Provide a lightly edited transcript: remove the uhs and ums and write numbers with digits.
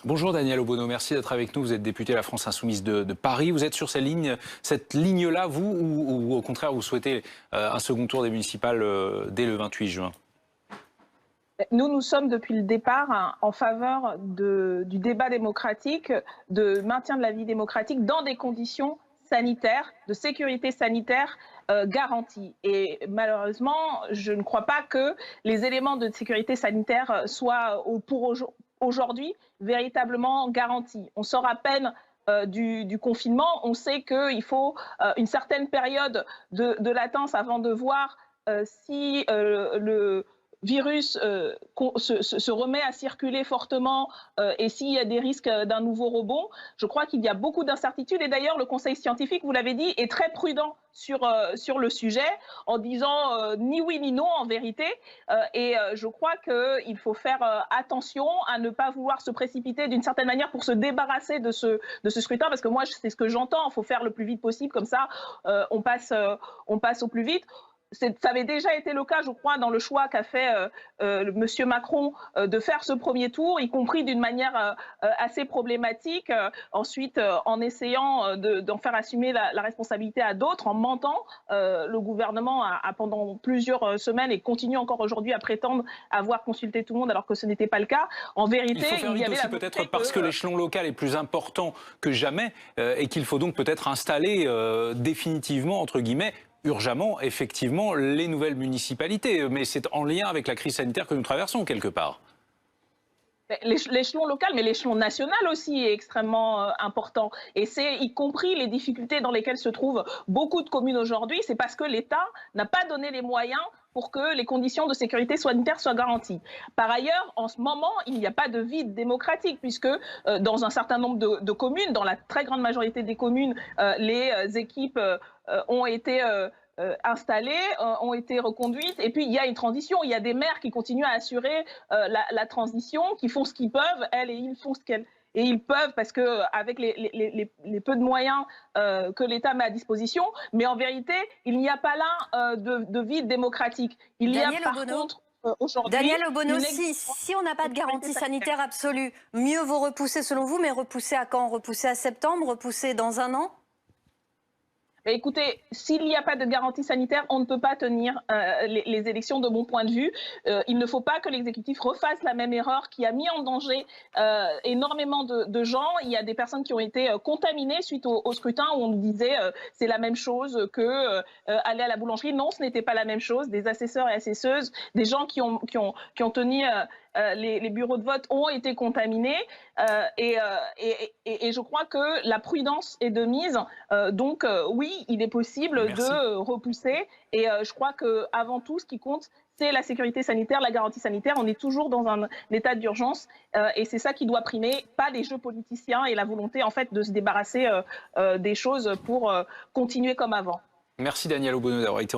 Bonjour Daniel Obono, merci d'être avec nous. Vous êtes député de la France Insoumise de Paris. Vous êtes sur cette ligne-là, vous, ou au contraire, vous souhaitez un second tour des municipales dès le 28 juin? Nous sommes depuis le départ en faveur du débat démocratique, de maintien de la vie démocratique dans des conditions sanitaires, de sécurité sanitaire garanties. Et malheureusement, je ne crois pas que les éléments de sécurité sanitaire soient pour aujourd'hui véritablement garantis. On sort à peine du confinement, on sait qu'il faut une certaine période de latence avant de voir si le virus se remet à circuler fortement et s'il y a des risques d'un nouveau rebond. Je crois qu'il y a beaucoup d'incertitudes et d'ailleurs le Conseil scientifique, vous l'avez dit, est très prudent sur le sujet en disant ni oui ni non en vérité et je crois qu'il faut faire attention à ne pas vouloir se précipiter d'une certaine manière pour se débarrasser de ce scrutin parce que moi c'est ce que j'entends, il faut faire le plus vite possible comme ça on passe au plus vite. Ça avait déjà été le cas, je crois, dans le choix qu'a fait M. Macron de faire ce premier tour, y compris d'une manière assez problématique. Ensuite, en essayant d'en faire assumer la responsabilité à d'autres, en mentant, le gouvernement a pendant plusieurs semaines et continue encore aujourd'hui à prétendre avoir consulté tout le monde alors que ce n'était pas le cas. En vérité, il faut faire vite aussi peut-être parce que l'échelon local est plus important que jamais et qu'il faut donc peut-être installer définitivement, entre guillemets, urgemment, effectivement, les nouvelles municipalités. Mais c'est en lien avec la crise sanitaire que nous traversons, quelque part. L'échelon local, mais l'échelon national aussi est extrêmement important. Et c'est y compris les difficultés dans lesquelles se trouvent beaucoup de communes aujourd'hui. C'est parce que l'État n'a pas donné les moyens pour que les conditions de sécurité sanitaire soient garanties. Par ailleurs, en ce moment, il n'y a pas de vide démocratique, puisque dans un certain nombre de communes, dans la très grande majorité des communes, les équipes ont été installées, ont été reconduites, et puis il y a une transition, il y a des maires qui continuent à assurer la transition, qui font ce qu'ils peuvent, elles et ils font ce qu'elles... Et ils peuvent parce que avec les peu de moyens que l'État met à disposition, mais en vérité, il n'y a pas là de vide démocratique. Il y a par contre aujourd'hui... Daniel Obono, si on n'a pas de garantie sanitaire absolue, mieux vaut repousser selon vous, mais repousser à quand? Repousser à septembre? Repousser dans un an? Écoutez, s'il n'y a pas de garantie sanitaire, on ne peut pas tenir les élections de mon point de vue. Il ne faut pas que l'exécutif refasse la même erreur qui a mis en danger énormément de gens. Il y a des personnes qui ont été contaminées suite au scrutin où on nous disait c'est la même chose que aller à la boulangerie. Non, ce n'était pas la même chose. Des assesseurs et assesseuses, des gens qui ont tenu les bureaux de vote ont été contaminés et je crois que la prudence est de mise. Donc oui, il est possible de repousser et je crois qu'avant tout, ce qui compte, c'est la sécurité sanitaire, la garantie sanitaire. On est toujours dans un état d'urgence et c'est ça qui doit primer, pas les jeux politiciens et la volonté en fait de se débarrasser des choses pour continuer comme avant. Merci Daniel Obono d'avoir été en